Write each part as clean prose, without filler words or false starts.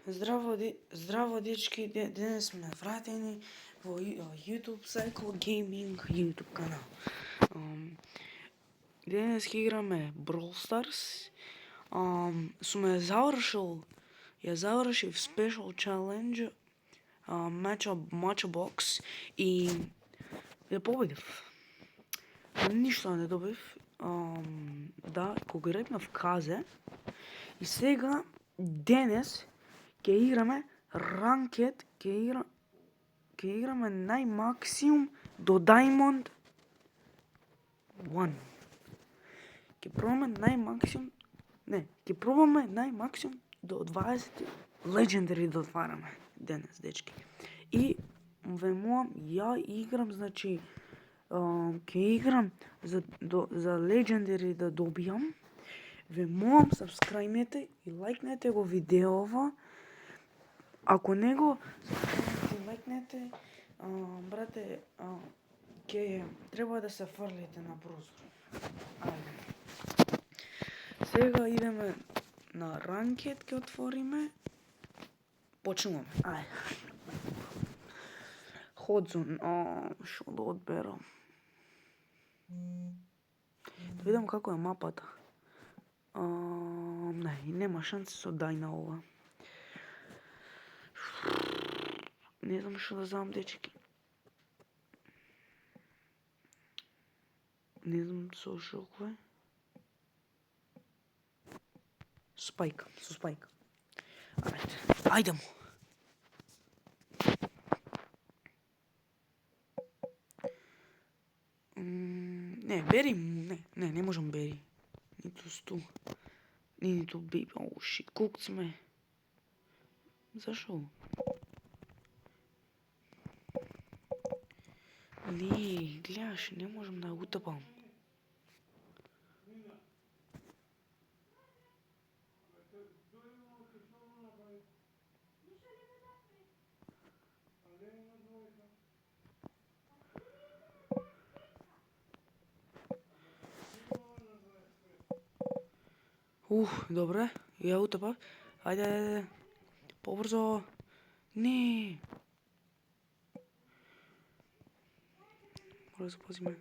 Здраво дечки, денес сме вратени во YouTube Cycle Gaming YouTube канал. Денес ќе играме Brawl Stars. Сум ја завршив Special Challenge Matcha Box и ја победив. Ништо не добив. Да, кога репнав казе. И сега денес ќе играме Ranked, ќе играме најмаксимум до Diamond 1. Ќе пробаме најмаксимум до 20 Legendary да отвараме денес, дечки. И ве молам, ја играм, значи ќе играм за Legendary да добијам. Ве молам, сабскрајбнете и лајкнете го видеово. Ако не го лајкнете, брате, ќе треба да се фрлите на прозор. Ајде. Сега идеме на Ranked, ќе отвориме. Почнуваме. Ајде. Ходзон, шо да одберам? Да видам како е мапата. Не, нема шанси со Дајна ова. Не знам што да знам, дечки. Не знам со шокве. Со спајк. Ајде му. Не, бери, не можам бери. Ниту сту. Ниту биби. Шит, кукцме. Зашо? Не, гледаш, не можам да утапам. Добре, ја утапав. Ајде. Побрзо. Не. Мора да запазиме.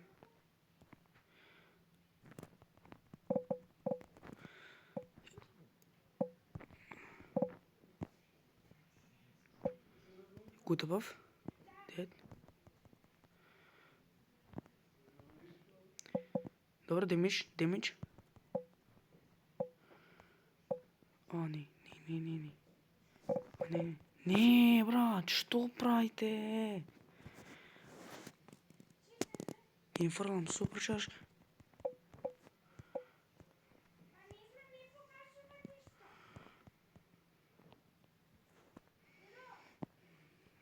Утапав. Дед. Добре, демидж. Не, брат, што правите? Ќе им фрлам супер чаш.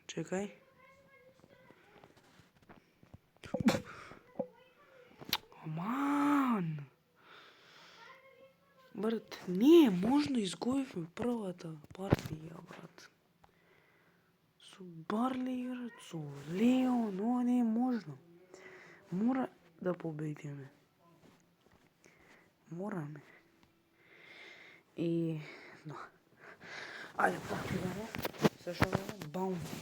Чекај. Аман! Брат, не, можно изгубивме првата партија, брат. Со Барли играт, со Леон, ова не е можно. Мора да победиме. Мораме. И... да. Ајде, покриваме. Се што да Баунти.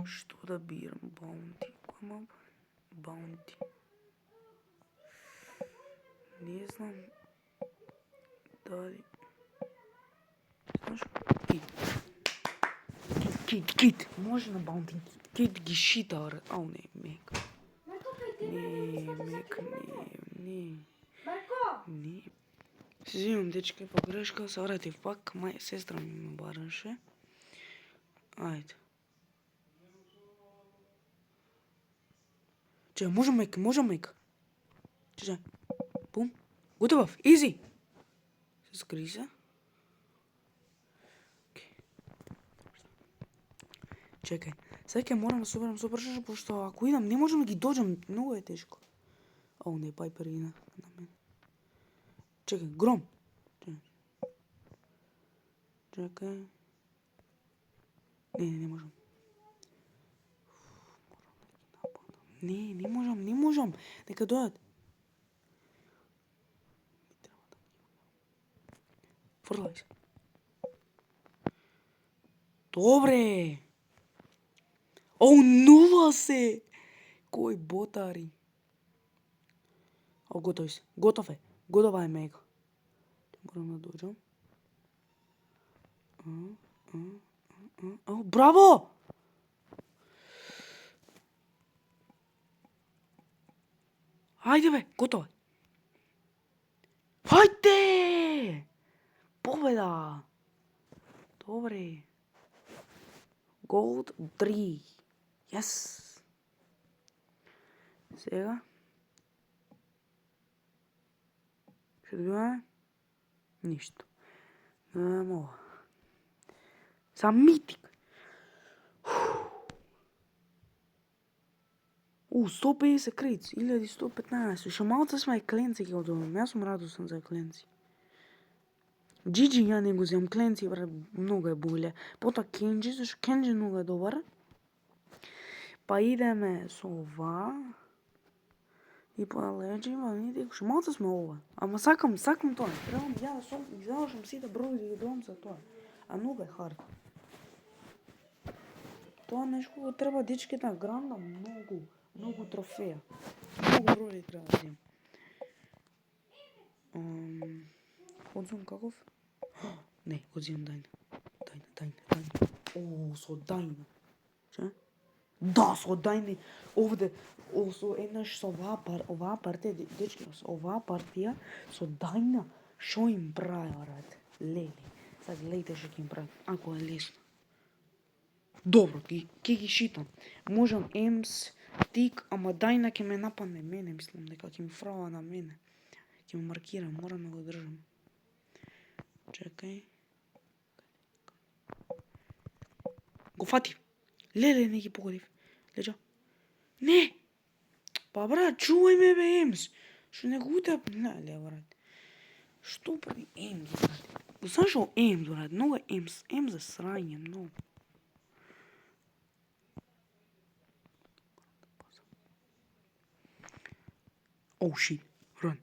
Што да бирам? Баунти. Кој мапа? Баунти. Не знам дали... Знаеш? Кит. Може на Баунти. Кит ги шита, брат. Ау, не, мек. Не. Се извинувам, дечки, погрешка, се вратив пак. Сестра ми ме бараше. Ајде. Че, можам мек. Че, бум. Готовав, изи. Се скри се. Чекај, сега ќе морам да соберам супер чаш, пошто ако идам не можам да ги доđам, многу е тешко. Ау, не, Пайпер ина на мене. Чекај, Гром. Чекај. Не можам. Не можам. Нека дојат. Фрлај се. Добре. Нова се. Кој ботари. Готови се. Готов е. Готова е мега. Морам да доđам. Браво! Ајде бе, готово е. Хајде! Победа! Добре. Gold 3. Yes. Сега. Ще добиваме? Ништо. Ова. Сам митик. 150 кредит, 1115. Ше малце сме кленци ќе одобам. Јас сум радосен за кленци. Джиджи ја не го земам кленци, брат, многу е боле. Пота Кенджи, зашто Кенджи многу е добар. Па идеме со ова. И па леджи, ма не ше малце сме ова. Ама сакам тоа. Требам ја да сум, завршам сите брови да ги добам за тоа. А многу е хард. Тоа нешто го треба дечките на гранда, многу трофеја. Многу брови треба да земам. Одзум каков? Не, одзимам Дајна. Со Дајна. Че? Да, со Дајна. Овде, со еднаш со оваа партија, дечки, со оваа партија, со Дајна, шо им прави, брат? Леле. Sad гледайте што ќе им прави, ако е лесно. Добро, ќе ги шитам. Можам емс, тик, ама Дајна ќе ме нападне мене, мислам дека ќе ми фрала на мене. Ќе ме маркира, морам да го држам. Чекај. Го фатив. Леле, не ги погодив. Леđa. Не! Па брат, чувај ме бе емс. Што не го утеп? Леле, брат. Што прави емс, брат? Зашо емс, брат? Много емс. Емс за срање, много. Oh shit, run.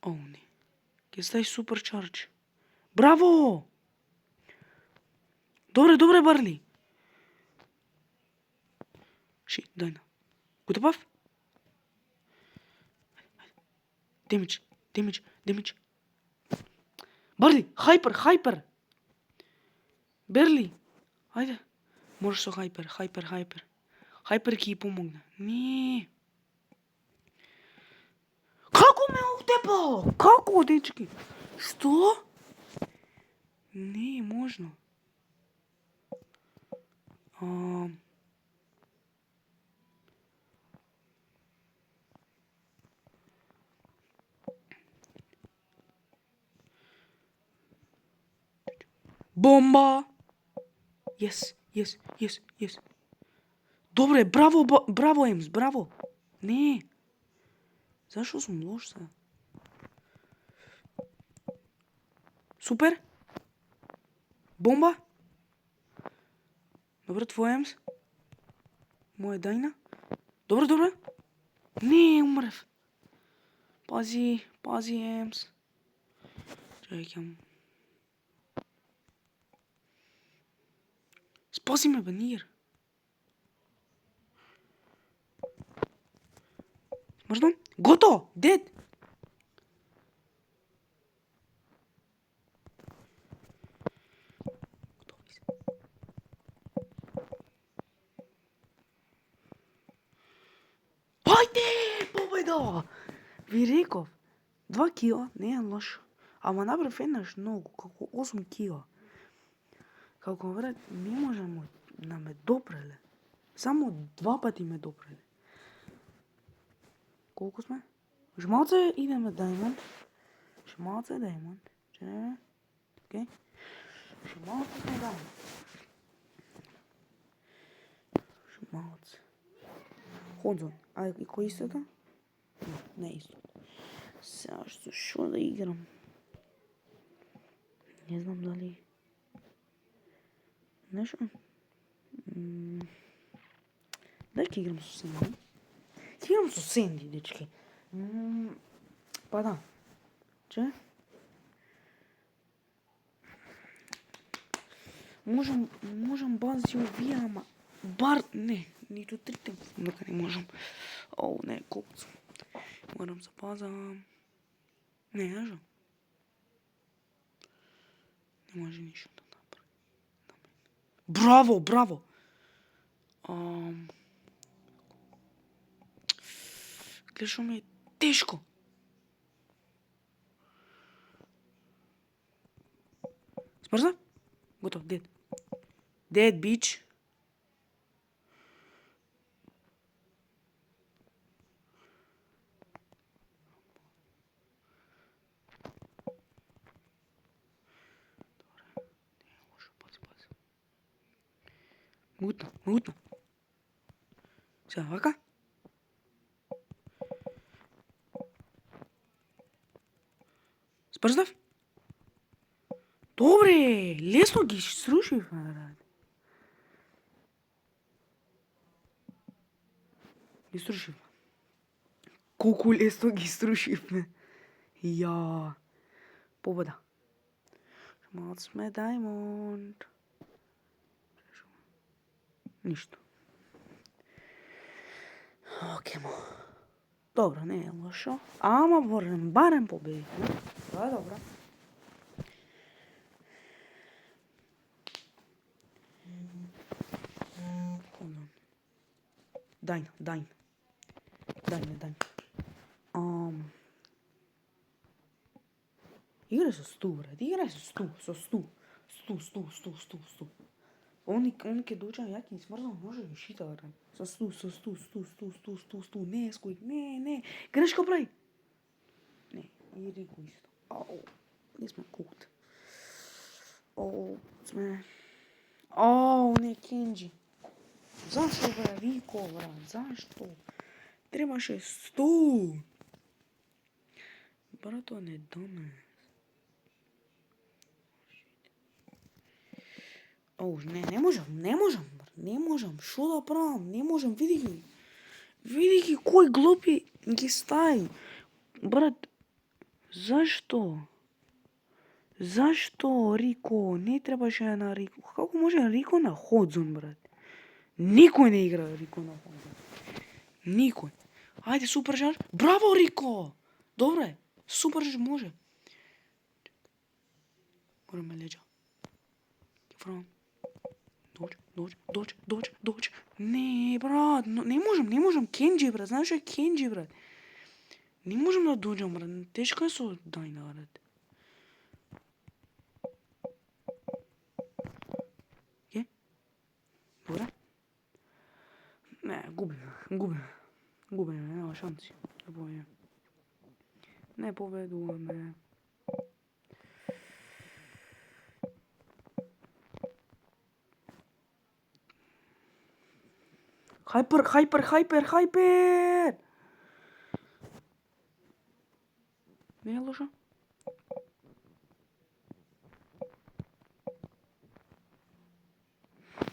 Не. Ќе стави супер чардж. Браво! Добре, Барли. Шит, Дајна. Го тепав? Демидж. Барли, хайпер. Берли. Ајде. Можеш со хайпер. Хайпер ќе ги помогне. Не. Како ме утепа? Како, дечки? Што? Не е можно. Бомба! Yes. Добре, браво, Емс, браво. Не. Зашо сум лош сега? Супер. Бомба. Добре, твој Емс. Моја Дајна. Добре. Не, умрев. Пази, Емс. Чекам. Спаси ме, Банир. Можно? Гото! Дед! Хајде! Победа! Ви реков. 2 кила, не е лошо. Ама направив еднаш многу, како 8 кила. Како брат, не можам да ме допреле. Само 2 пати ме допреле. Колку сме? Шмалце идеме Даймонд. Че? Окей. Шмалце сме Даймонд. Шмалце. Ходзон. А и кој истото? Не истото. Сега шо да играм? Не знам дали... Нешто? Дај ќе играм со Сенди. Ќе играм со Сенди, дечки. Па да. Че? Можам бази овие, ама бар не, ниту трите, дека не можам. Оу, не, колку. Морам се пазам. Не, јажам. Не може ништо да направи. Браво, браво! Гледа шо ми е тешко. Смрза? Готов, дед. Дед, бич. Мутно. Сега, вака. Спрзнав? Добре, лесно ги срушив, брат. Ги срушив. Колку лесно ги срушивме. Ја. Победа. Шмалц сме Даймонд. Ништо. Оке мо. Добро, не е лошо. Ама барем победи. Тоа е добро. Дајн. Играј со сту, брат. Играј со сту. Сту. Они ќе дојде, ја ќе смрзам, може да шита, брат. Со сту. Не, ској. Не. Грешка прави. Не, и Рико исто. Ау, не сме кукт. Не, Кенджи. Зашто, бре, Рико, брат? Зашто? Требаше сту. Брато, не донес. Не можам. Шо да правам? Не можам, види ги кој глупи ги стаи. Брат, зашто? Зашто, Рико? Не требаше на Рико. Како може Рико на Ходзон, брат? Никој не игра Рико на Ходзон. Никој. Ајде, супер жар. Браво, Рико! Добре, супер жар може. Мораме леđa. Фрон. Доđe. Не, брат, не можам. Кенджи, брат, знаеш што е Кенджи, брат? Не можам да доđам, брат. Тешко е со Дајна, брат. Е? Добре? Не, губиме, нема шанси. Не победуваме. Хайпер! Не е лошо?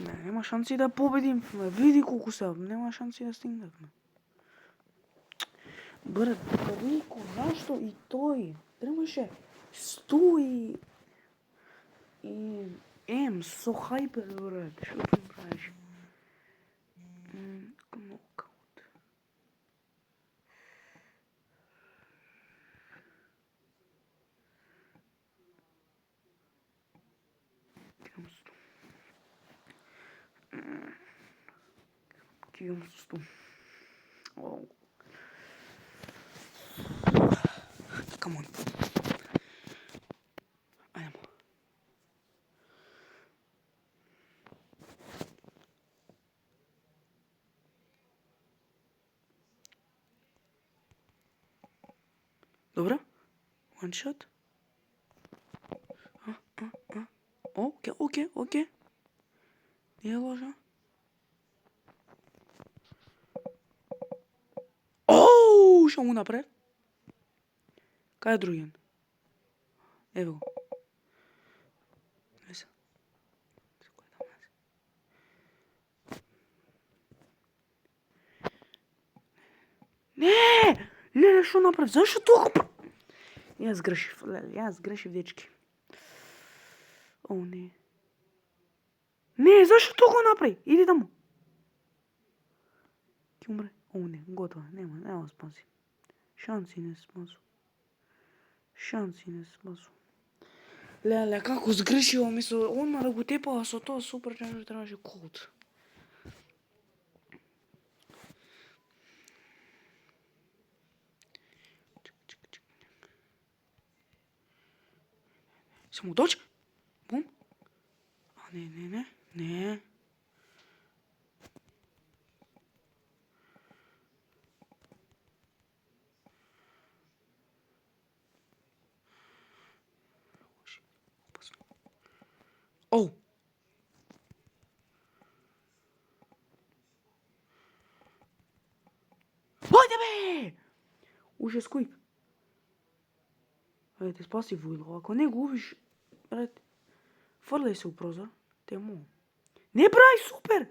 Нема шанси да победим. Види колку се, нема шанси да стигнеме. Брат, Рико, зашто и тој? Требаше стои и со хайпер, брат. Што ти правиш? Нокаут. Кигам со сту. Come on. Ајмо. Добро? One shot. Окей. Не е лошо. Шо му напред? Кај е другиен? Ево го. што направи? Зашо толку? Јас грешив, дечки. О, не. Не, зашо толку направи? Иди таму. Ќе умре. О, не, готово. Нема спаси. Шанси не спасу. Леле, како сгрешила мисло, одма да го тепала со тоа супер чарджер требаше код. Само дојде. Бум. А не. Оу. Ајде бе! Уше скуип. Ајде те спаси Вујло, ако не губиш, брат, фрлај се у прозор, те му. Не прави супер!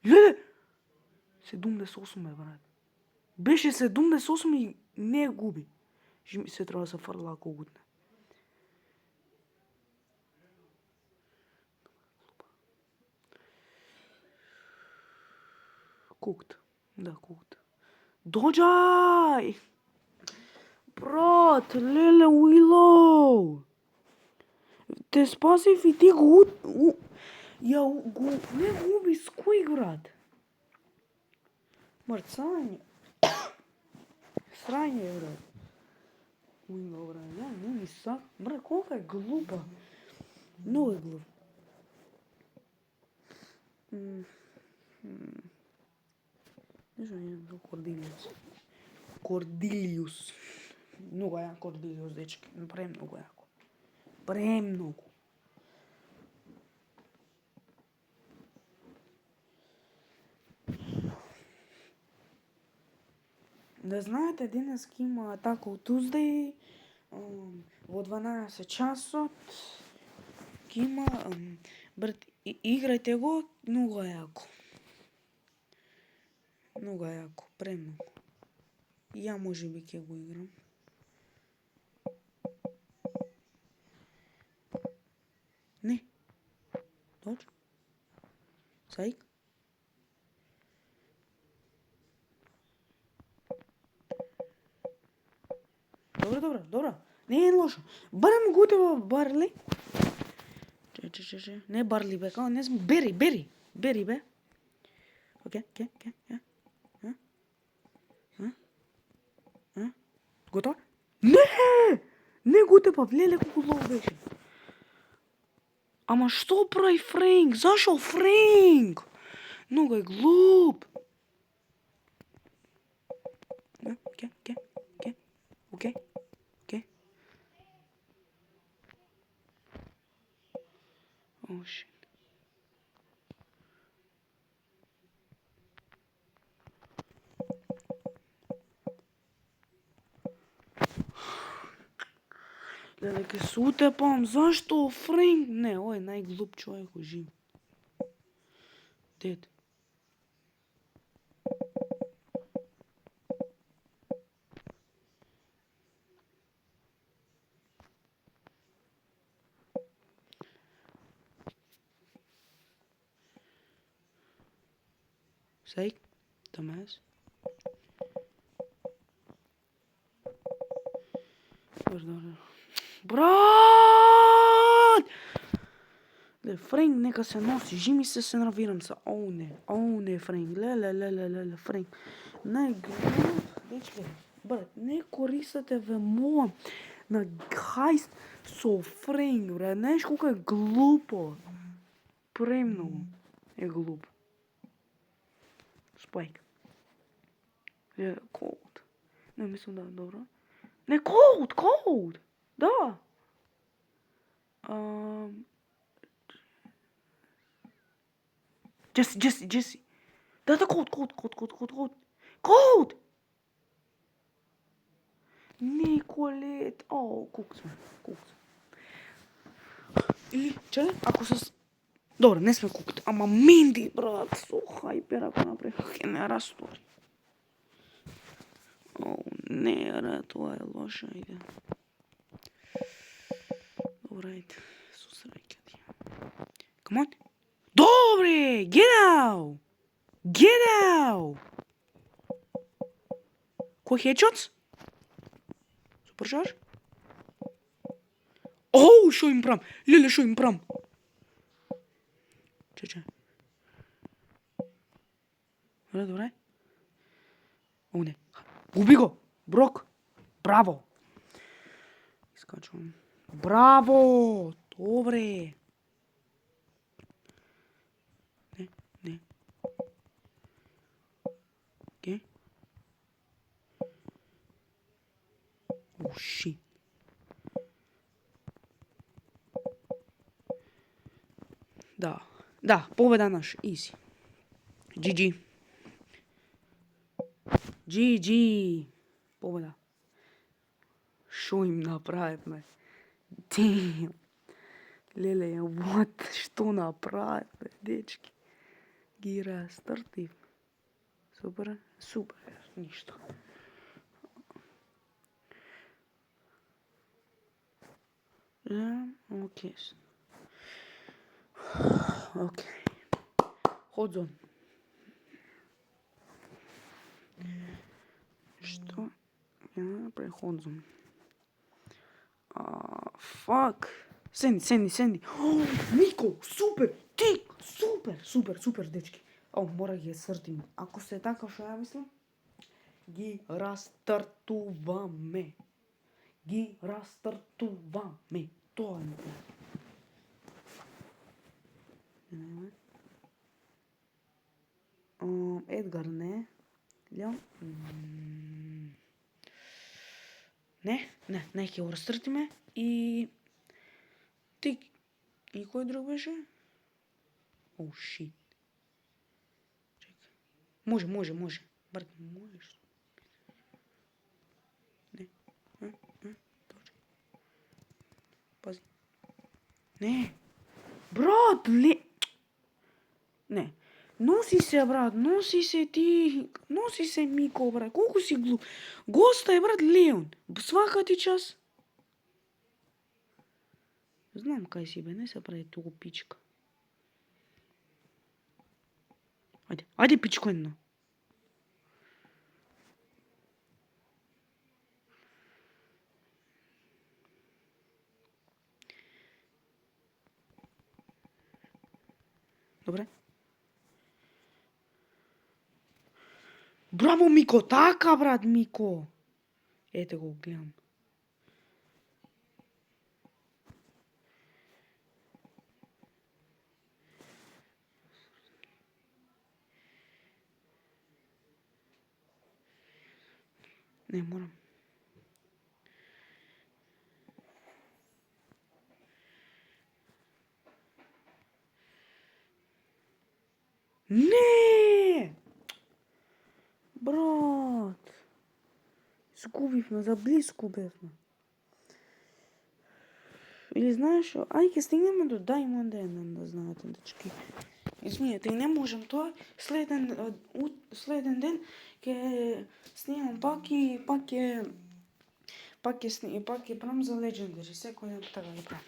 Леле! 78 брат. Беше 78 и не губи. Се треба да се фрла ако гутне. Кукт. Да, кукт. Доđај! Брат, леле, Уилоу! Те спасив и ти го... Не губи скуик, брат. Брат, срање. Срање, брат. Уилоу, брат, ја не ми сак... Брат, колка е глупа. Много е глуп. Не знам, једам до Кордилиус. Много јак Кордилиус, дечки. Премногу јако. Премногу. Да знаете, денес има Taco Tuesday во 12 часот. Има, брат, играјте го, многу јако. Много јако, премногу. Ја може би ќе го играм. Не. Доđi. Саик. Добро. Не е лошо. Барем гутево барли. Че. Не барли бе, као не сме. Бери бе. Окей. Готово? Не гутева, леле колку лоу беше. Ама што прави Френк? Зашо Френк? Много е глуп. Окей. О, shit. Леле, ке се утепам, зашто Френк? Не, ој е најглуп човек у живо. Дед. Саик, Томас. Добро. Брат! Френк нека се носи, жими се нервирам се. Оу не, Френк. Леле, Френк. Најглуп, дечке. Брат, не користате ве моа на хајст со Френк, брат. Знаеш колко е глупо. Премногу е глуп. Спайк. Cold. Не, мислам да е добро. Не, cold. Да. Джеси. Да, cold. Не, Колет. О, кукс. Или, че, ако се... Добро, не сме куките. Ама Менди, брат, со хајпер ако направи, ке не растори. О, не, ре, тоа е лоша идеја. Добро, ајде, со среќа ти. Come on. Добре, get out! Get out! Кој хедшотс? Супер шар? Оу, шо им прам? Леле, шо им прам? Че. Добре. О, не. Губи го! Брок! Браво! Искачувам. Браво! Добре! Не. Окей. О, шит. Да, победа наш, изи. GG. Победа. Шо им направивме? Damn. Леле, what? Што направивме, дечки? Ги растартив. Супер, ништо. Окей. Ходзон. Што? Ја преходзон. Фак. Сенди. О, Мико, супер, тик, супер, дечки. О, мора ги сртим. Ако се така што ја мислам, ги растартуваме. Тоа е. Едгар не. Леон. Не, ќе го растартиме и тик. И кој друг беше? О, шит. Чекај. Може. Брат, можеш. Не. Пази. Не. Брат, Не. Носи се, брат, носи се ти. Носи се, Мико, брат. Колку си глуп. Госта е, брат, Леон. Свака ти час. Знам кај си, бе, не се прави туку пичка. Ајде, пичко едно. Добре. Браво, Мико, така, брат, Мико. Ете го, гледам. Не, морам. Не! Брат. Изгубивме, заблиску бевме. Или знаеш што? Ај ќе стигнеме до Diamond End, да знаете, дечки. Извинете, и не можам тоа. Следен ден ќе снимам пак ќе правам за Legendary. Секој ден така ги правам.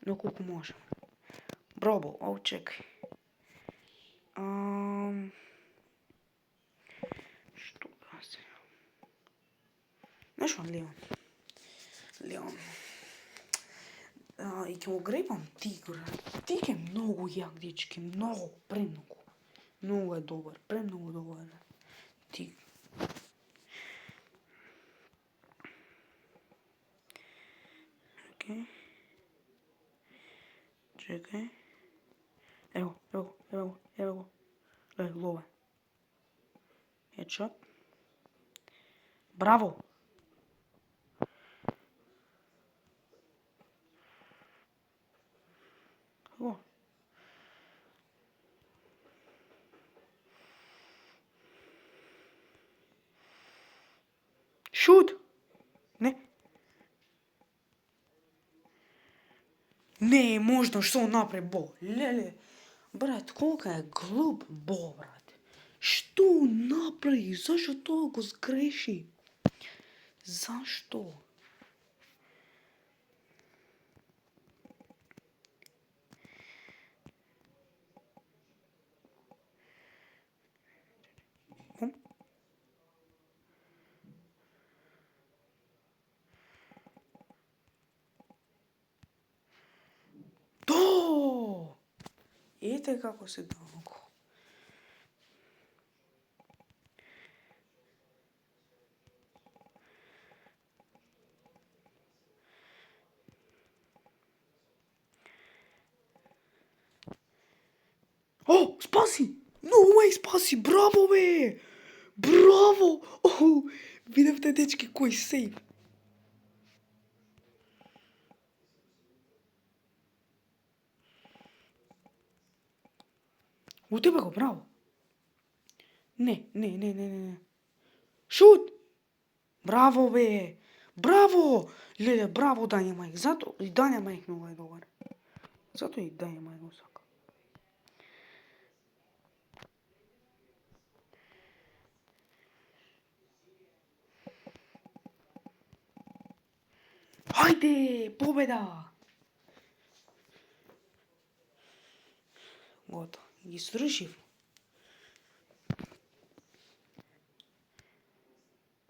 Но колку можам. Бробо, чекај. Што да се? Знаеш Леон. И ќе го гребам Тигра. Тиг е многу јак, дечки, премногу. Многу е добар, премногу добар. Тиг. Окей. Чекај. Ево го. Лова. Headshot. Браво! Шут! Не е можно што направи Бо. Леле. Брат, колка е глуп Бо, брат. Што направи? Зашто тоа го сгреши? Зашто? То! Ете како се долго. О, спаси! No way, спаси! Браво, бе! Браво! О, видевте, дечки, кој сейв. У тебе го, браво. Не. Шут! Браво, бе! Браво! Леле, браво, Дања Мајк. Зато и Дања Мајк многу е добар. Зато и Дања Мајк го сака. Хајде, победа! Готово, ги срушив.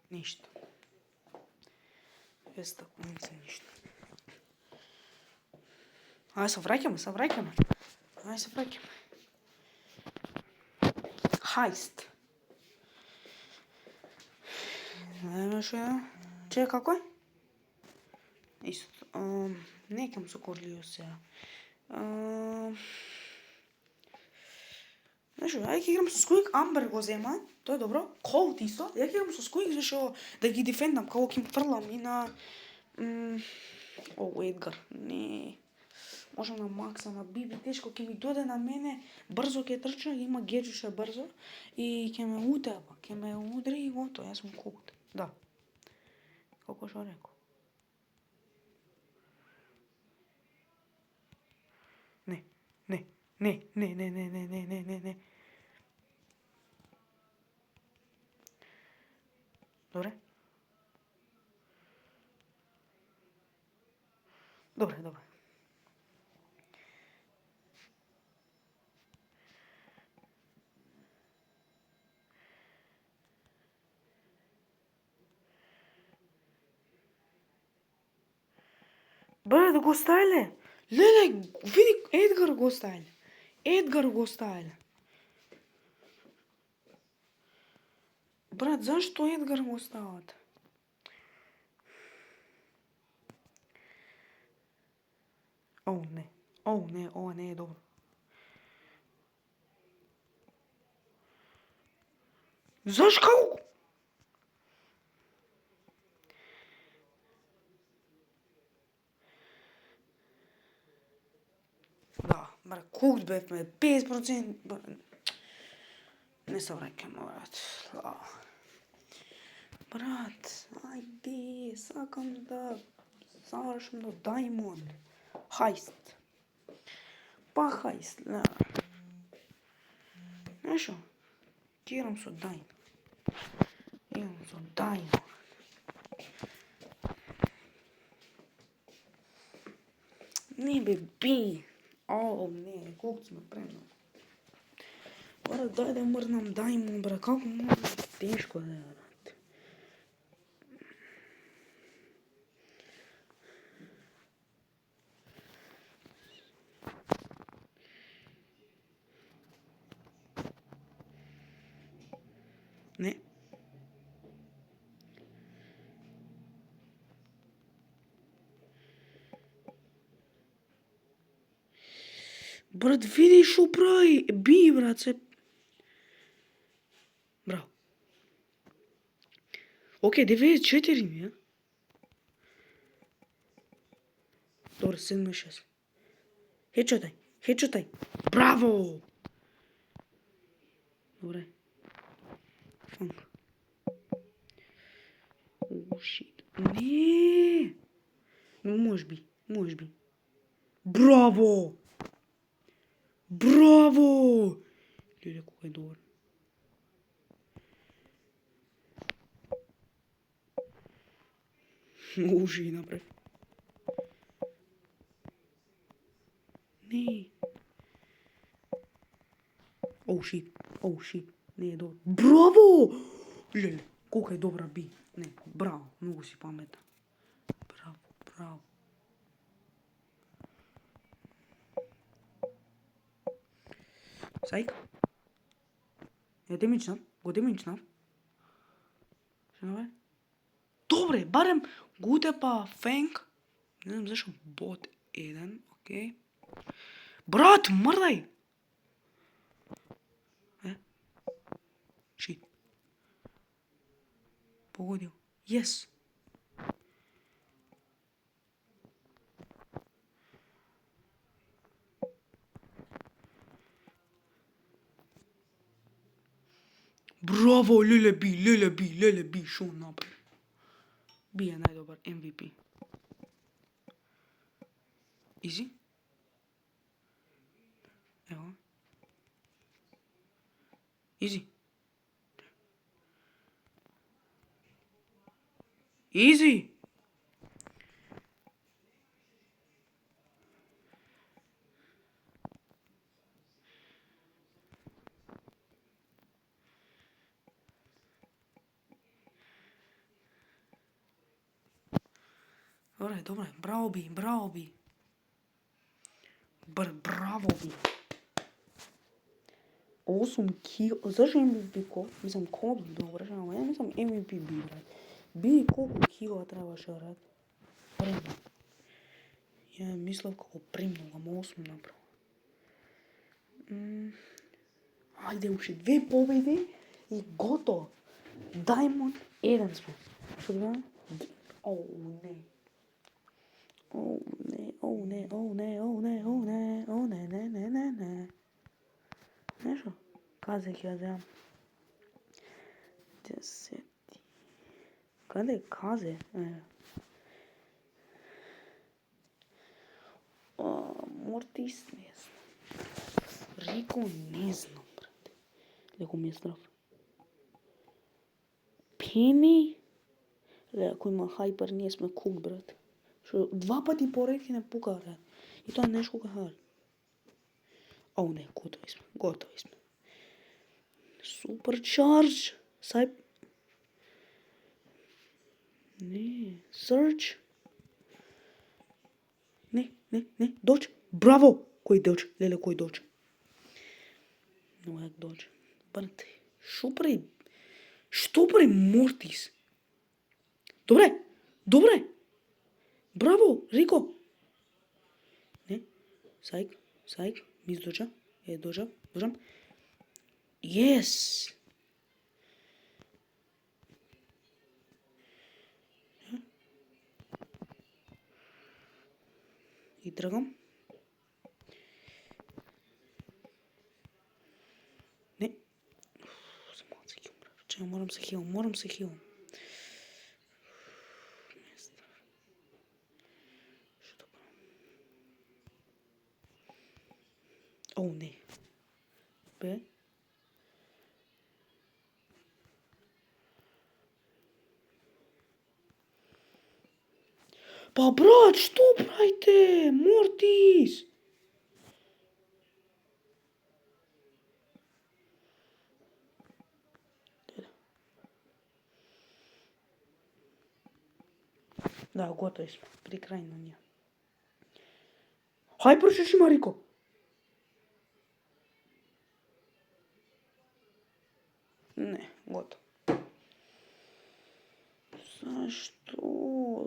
Ништо. 200 куница, ништо. Ајде се враќаме. Ајде се враќаме. Хајст. Ајде што е? Че како е? Исто. Не кем со Корлио сега. Знаеш, ајде ќе играм со Скуик, Амбер го зема, тоа е добро. Колт исто, ја ќе играм со Скуик зашо да ги дефендам, како ќе им фрлам и на Едгар. Не. Можам на Макса, на Биби, тешко ќе ми доде на мене, брзо ќе трча, има геджуше брзо и ќе ме утева, ќе ме удри и готово, јас сум кукут. Да. Како што рекол. Не. Добре. Бре, да го ставиле. Леле, види, Едгар го ставиле. Брат, зашто Едгар го стават? Не, ова не е добро. Зашто како? Да, брат, кукт бевме, 50%. Не се враќаме, брат. Брат, ајде, сакам да завршам до Даймонд. Хајст. Па хајст, да. Знаеш шо? Ќе играм со Даймонд. Не бе, би. Не, колку сме премногу. Брат, дај да мрднам Даймонд, брат, како може? Тешко да е, брат. Не. Брат, види шо прави. Би, брат, се... Браво. Океј, 94 ми, а? Добре, 7-6. Хедшотай. Браво! Добре. Фанк. О, шит. Не! Може би. Браво! Браво! Леле, колко е добар. Ужи ги направи. Не. Оу, шит. Не е добар. Браво! Леле, колко е добра би. Не, браво, многу си паметна. Браво. Сайк? Го демичнав. Што направи? Добре, барем го утепа Фенк. Не знам зашо бот 1, окей. Брат, мрдај! Шит. Погодил. Yes. Браво, леле би, шо направи? Би е најдобар MVP. Изи? Ево. Изи. Добре, браво би. Браво би. 8 кил... Зашо MVP ко? Мислам, ко би добре, ама ја мислам MVP би, брат. Би колку кила требаше, брат? Премно. Ја мислам како премно, ама 8 направо. Ајде уште 2 победи и готово. Diamond 1 сме. Што да бе? Не. Нешто? Казе ќе ја земам. 10. Каде е казе? Мортис не знам. Рико не знам, брат. Леко ми е страв. Пени? Ако има хайпер, ние сме кук, брат. Шо 2 пати поред ќе не пука, брат. И тоа нешко каха. Не, готови сме. Супер чардж. Сайп. Не, Surge. Не. Dodge. Браво! Кој Dodge? Леле, кој Dodge? Новак Dodge. Брате, што прави Мортис? Добре. Браво, Рико. Не, Сайк. Мис Доджа. Доджам. Yes. И тргам. Не. Чекай, морам се хилам. Што правам? Не. Бе. Па брат, што правите? Мортис! Да, готови сме. При крај на ние. Хајпер што има Рико? Не, готово.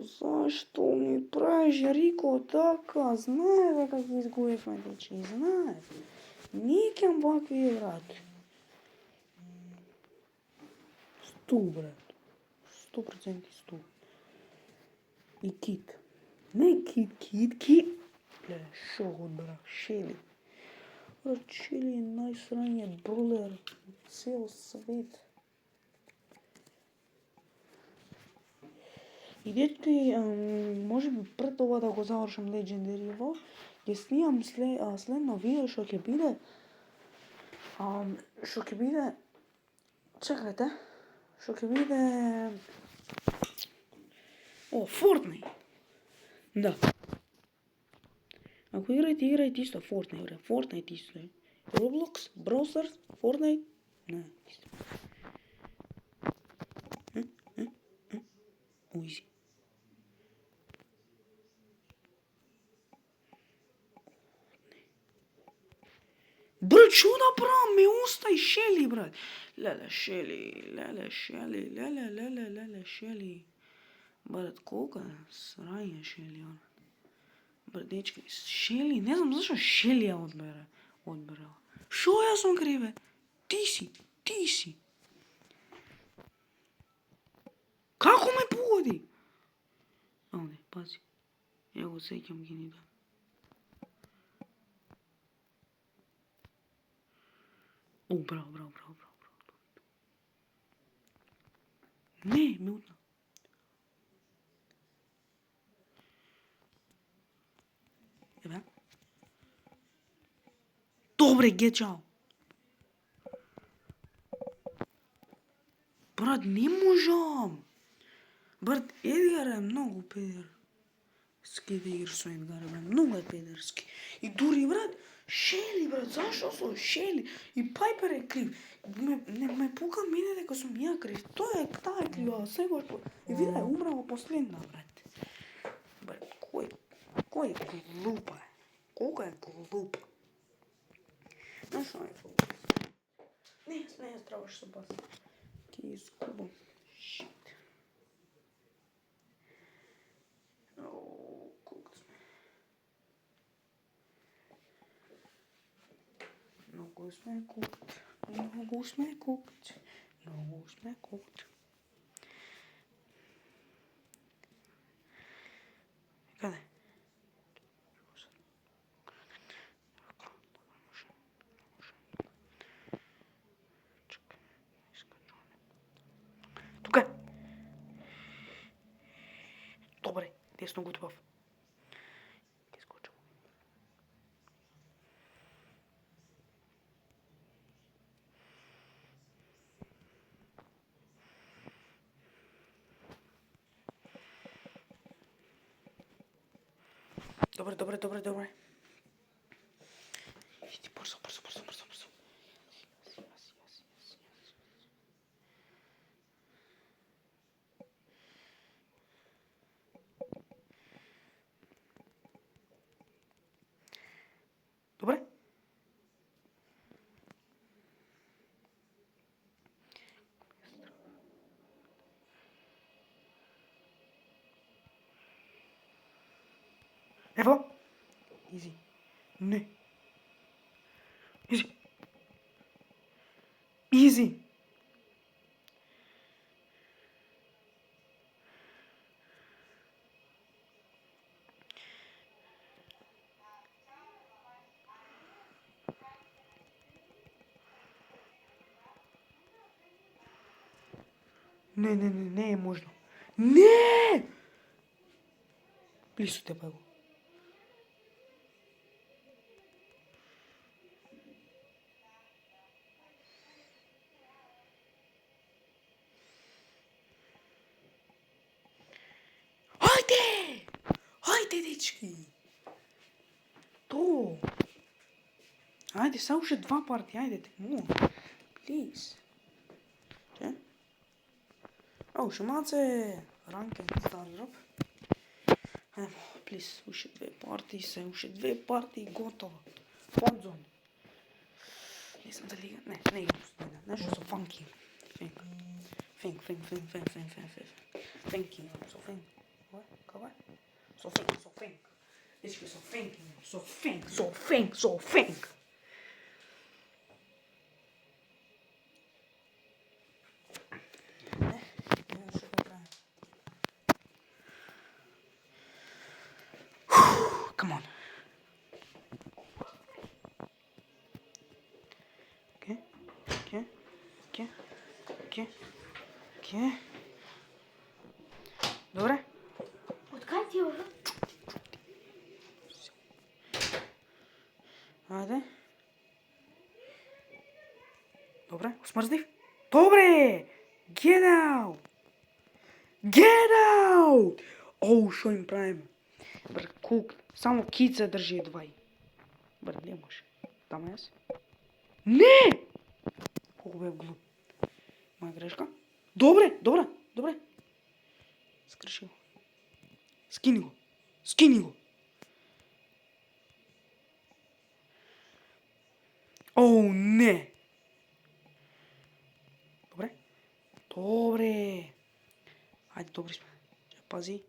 Зашто ми правиш Рико така? Знае дека ги изгубивме, дечи, знае. Ние ќе вакви играти. Брат. 100% 100. И Кит. Не Кит. Леле, шо го одбрах, Шели. Шели е најсраниот бролер на цел свет. И дечки, може би пред ова да го завршам Legendaryво, Ќе снимам следно видео што ќе биде чекајте, што ќе биде Fortnite. Да. Ако играјте исто Fortnite, бре. Fortnite исто е. Roblox, Brawl Stars, Fortnite. Не, исто. Уизи. Брат, што да правам? Ме остај Шели, брат. Леле, Шели. Брат, колка срање Шели, он. Брат, дечки, Шели, не знам зашо Шели ја одберала. Шо јас сум криве? Ти си. Како ме погоди? Не, пази. Ја го сеќам генита. Браво. Не, ме утна. Еве. Добре, гечао. Брат, не можам. Брат, Едгар е многу педерски да играш со Едгар, брат. Многу е педерски. И дури, брат, Шели, брат, зашо со Шели? И Пайпер е крив. Ме пука мене дека сум ја крив. Таа е крива, секогаш. И вида е умрала последна, брат. Брат, кој е глупа? Колка е глупа? Знаеш што е? Не, требаше се бас. Ке изгубам. Шит. Колко сме? Много сме кукт. Каде? Тука! Добре, десно готов. Ке скочам. Добре. Иди, бързо. Добре? Ево! Изи. Не. Изи. Не е можно. Не! Близо те бего. Ајде, дечки! То! Ајде, са уште 2 парти, ајде те, молам. Плиз. Че? Уште малце ранкен стари роб. Ајмо, плиз, уште 2 парти и готово. Фонзон. Не знам дали... Не играм со нега. Нешто со фанки. Фенк. Фенки, со фенк. Како е? Со фенк. Дечки, со фенк. Come on. Okay. Добре? Откај ти ова? Добре, смрздив. Добре! Get out! Get out! Оу, шо им правим? Бр, кук, само кица држи едвај. Бр, не може. Тама јас. Не! Колку бев глуп. Моја грешка. Добре, добре, добре. Скрши го. Скини го. Скини го. Оу, не! Добре? Добре! Ајде, добри сме. Пази.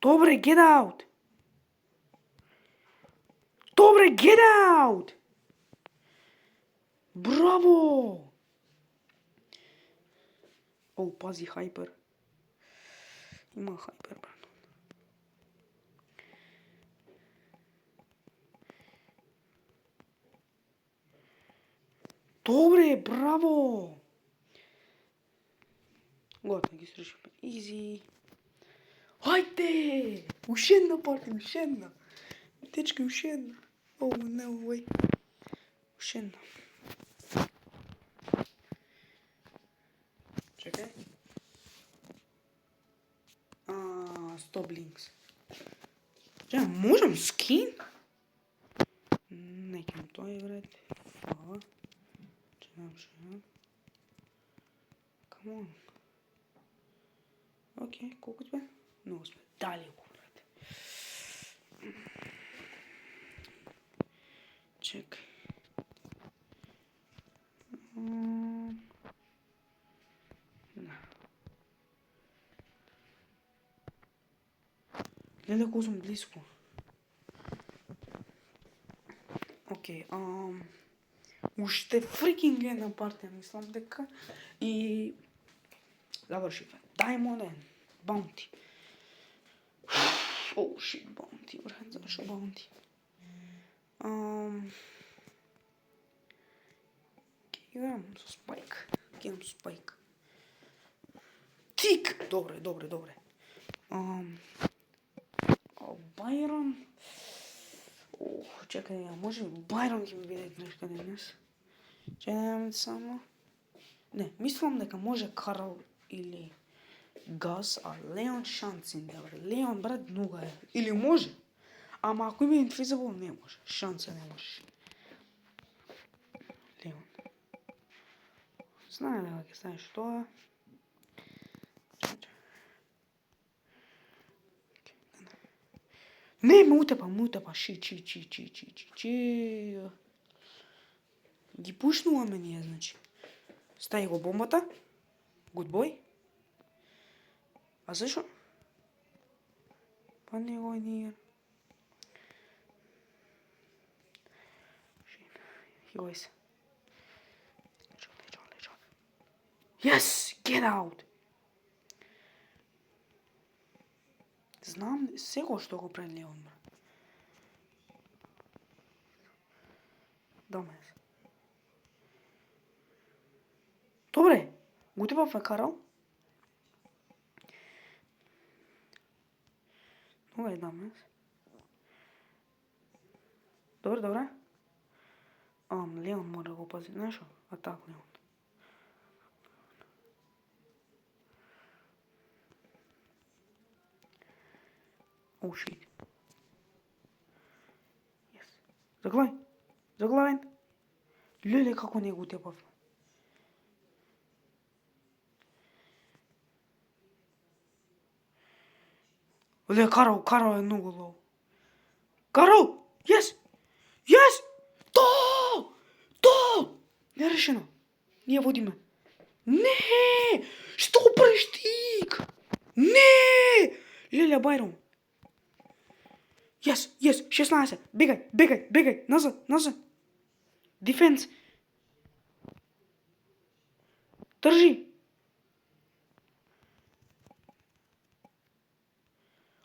Добре, get out! Добре, get out! Браво! Оу, пази, хайпер. Има хайпер, брат. Добре, браво! Готово, ги срушивме. Изи. Хајде! Уште една парти, уште една. Дечки, уште една. Оу, не, овој. Уште една. Чекај. Стоп линкс. Чекај, можам скин? Не ќам тоа играти. Ова. Чекам. Come on. Океј, колку сме? Многу сме. Дали го, брате. Чекај. Гледај колку сум близко. Океј, уште фрикинг една партија, мислам дека и завршивме. Diamond and Bounty. Оу, shit, Bounty, брат, зашо Bounty? Играм со Спайк. Играм со Спайк. Тик! Добре, добре, добре. Байрон. Чекај, може Байрон ќе ми биде грешка денес. Чекај само. Не, мислам дека може Карл или Гас, а Леон шансин, добре. Леон, брат, нуга е. Или може. Ама ако има Invisible, не може. Шанса не може. Леон. Знае дека ќе знаеш тоа. Не, ме утепа, чи. Ги пушнуваме ние, значи. Стаи го бомбата. Good boy. А зашо? Па не го ние. Јој се. Лечон. Yes! Get out! Знам сего што го прави Леон, брат. Домес. Добре, го тепав Карал. Ова е Дамес. Добре. Леон мора да го пази. Знаеш шо? Атак Леон. Оу, шит. Yes. Заглавен. Леле, како не го тепав. Леле, Карал е многу лоу. Карал! Yes! То! Нерешено. Ние водиме. Не! Што го правиш тик? Не! Леле, Байрон. Yes, 16. Бегај. Назад. Дефенс. Држи.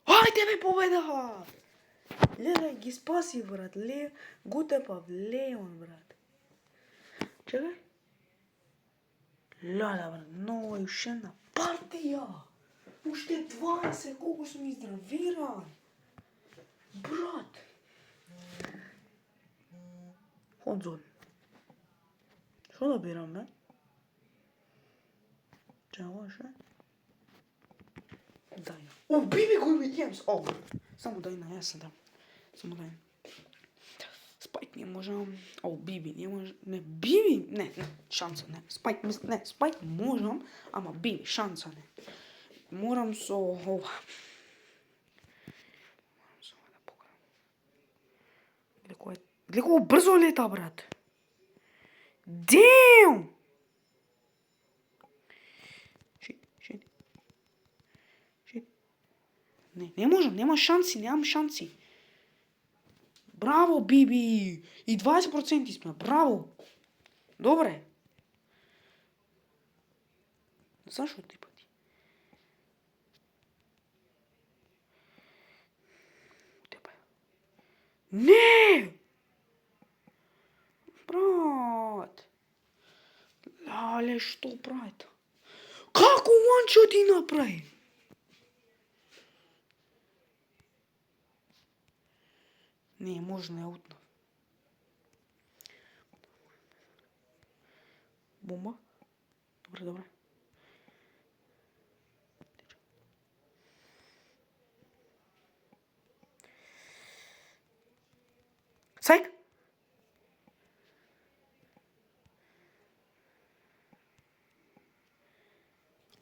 Ајде бе, победа! Леле, ги спаси, брат. Го тепав Леон, брат. Чекај. Леле, брат, ново уште една партија. Уште 20, колку сум издравиран. Брат. Ходзон. Шо да бирам, бе? Чаваше? Дај. О, биби кој ми јемс. О, само дај на, јас се дам. Само дај. Спайк не можам. О, биби не може. Не, биби, не, шанса не. Спайк, не, спайк можам, ама биби, шанса не. Морам со ова. Да покажам. Гледа колко брзо лета, брат. Damn! Шит. Не можам, нема шанси, немам шанси. Браво, биби! И 20% сме, браво! Добре. Зашо ти пати? Тебе. Не! Брат! Але што правите? Како манчо ти направи? Не, можно ја утнав. Бомба? Добре. Сайк?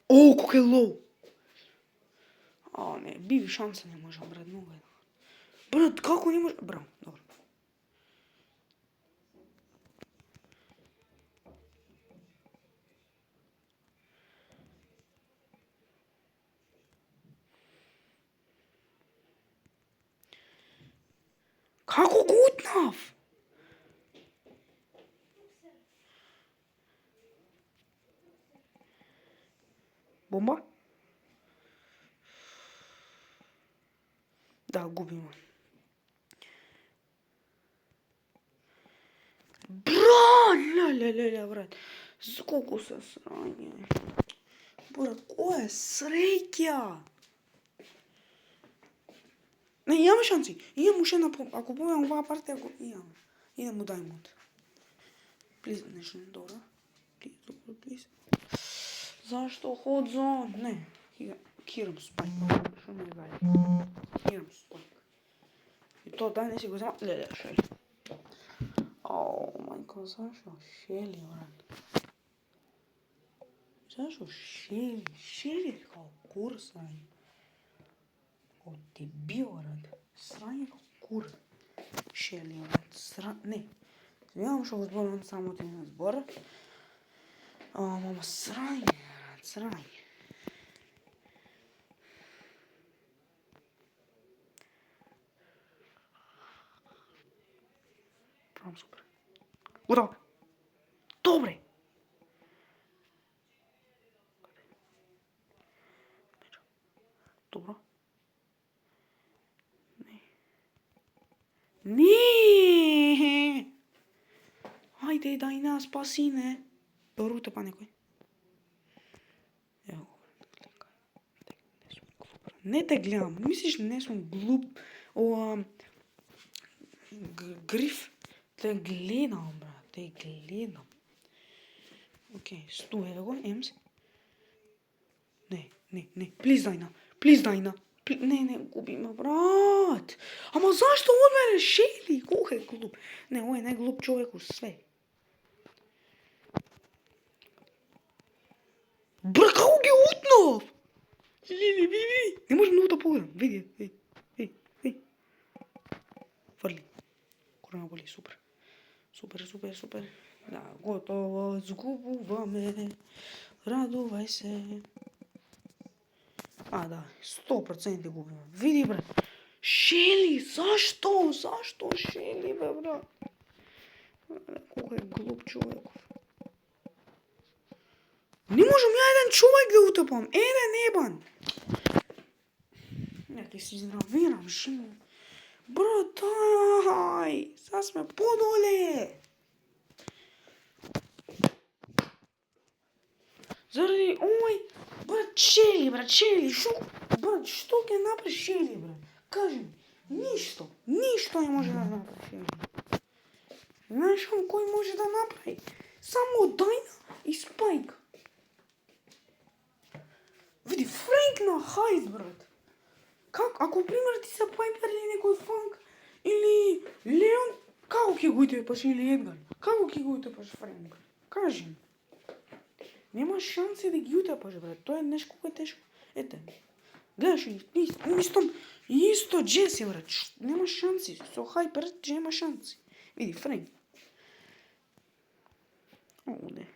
О, колко е лоу! А, не, биби шанса не можам, брат, много е. Брат, како не може? Браво, добро. Како го утнав? Бомба? Да, губиме. Брат, леле, брат. За колку се срање. Брат, кој е среќа? Не, имаме шанси. Имам уште една ако победам оваа партија, ако имам. Идем у Даймонд. Плиз, нешто добро. Плиз. Зашто Ходзон? Не. Кирам спајк. Шо не гајде? Кирам спајк. И то дај не си го зема. Леле, шели. О, мајко, зашо шели, брат? Зашо шели? Шели као кур срање. Као дебил, брат. Срање као кур. Шели, брат. Не. Знам што го зборам само ти на збор. Мама, срање, брат, срање. Правам супер. Готово. Добре. Добро. Не. Ајде, дај нас, спаси не. Порута па некој. Ево. Не те гледам. Мислиш не сум глуп. Гриф. Те гледам, брат. Те гледам. Океј, 100 ево, емс. Не. Плиз дајна. Не, губиме, брат. Ама зашто од мене шели? Колко е глуп? Не, ој е најглуп човек у све. Бра, како ги утнав? Лили, биби. Не можем много да погledам. Види. Фрли. Корона боли, супер. Супер. Да, готово, сгубуваме. Радувај се. Да, 100% губиме. Види, брат. Шели, зашто? Зашто шели, бе, брат? Колко е глуп човеков. Не можам ја еден човек да утопам. Еден ебан. Нека си изнравирам, шимо. Брат, ај. Са сме подоле. Заради, Брат, чели, што ќе направиш чели, брат? Кажи ми, ништо не може да направи чели. Знаеш кој може да направи? Само Дайна и Спайк. Види, Френк на Хайд, брат. Ако, пример, ти се Пайпер или некој Фанк, или Леон, како ќе го утепаш, или Едгар? Како ќе го утепаш Френк? Кажи ми. Нема шанси да ги утепаш, брат. Тоа е нешто кој е тешко. Ете. Гледаш, исто Джеси, брат. Нема шанси. Со Хайпер нема шанси. Види, Френк. Овде.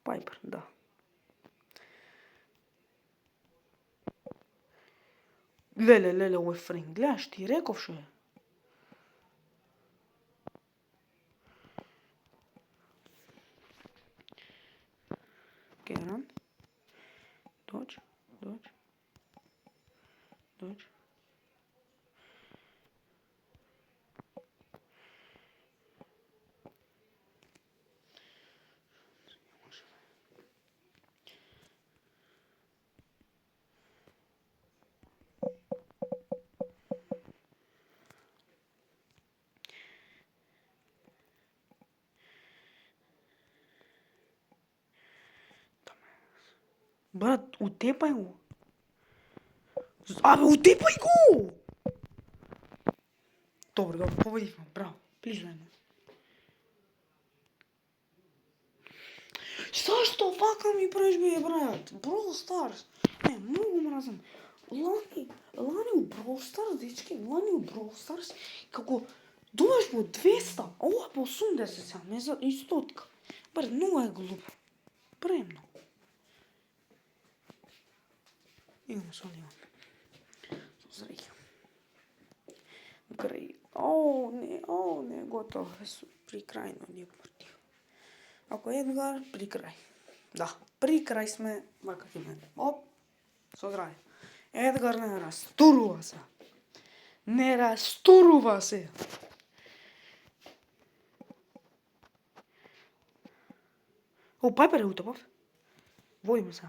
Пайпер, да. Леле, овој Френк. Гледаш, ти реков шо е. Керан. Доđ. Брат, утепај го. Абе, утепај го! Добро, победивме, браво. Плизајме. Зашто вака ми правиш, бе, брат? Brawl Stars. Не, многу мразам. Лани у Brawl Stars, дечки, лани у Brawl Stars, како добаш по 200, а ова по 80 сега, не за и 100. Брат, многу е глупо. Премно. Идемо со Леон. Со Зреќа. Грей. Не, готово. При крај на ние партија. Ако Едгар, при крај. Да, при крај сме, вака ќе мене. Оп, со здравје. Едгар не растурува се. Не растурува се. О, Пайпер е утепав. Војме се.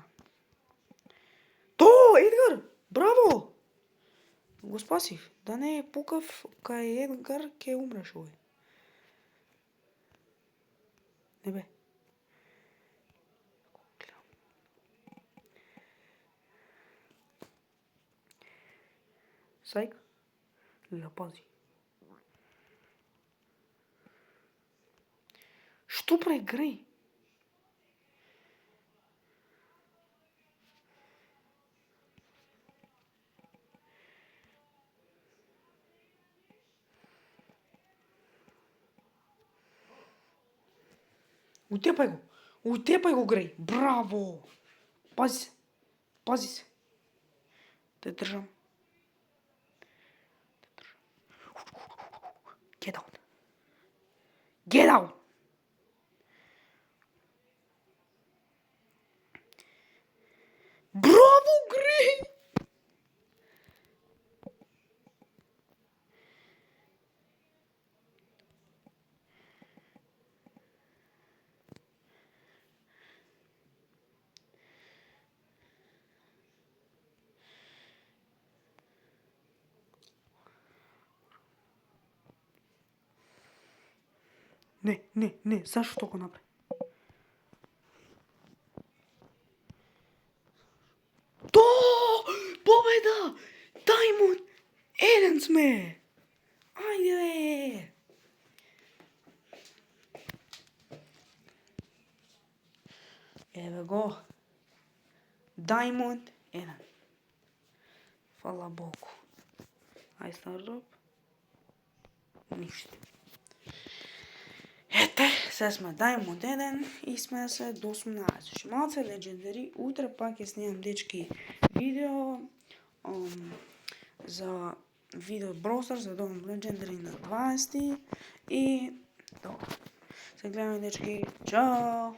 Едгар, браво! Го спасив. Да не е пукав кај Едгар, ќе умреш овој. Не бе. Сайк. Леле, пази. Што прави Грей? Утепај го, Грей. Браво! Пази се. Те држам. Get out! Браво, Грей! Не, зашто го направи? Победа! Даймонд 1 сме! Ајде! Еве го. Даймонд 1. Фала Богу. Ај стартоп. Ништо. Ете, се сме Даймонд 1 и сме се до 18. Шималце легендари. Утре пак ќе снимам, дечки, видео за видео Brawl Stars, за добам легендари на 20 и добро. Се гледаме, дечки. Чао!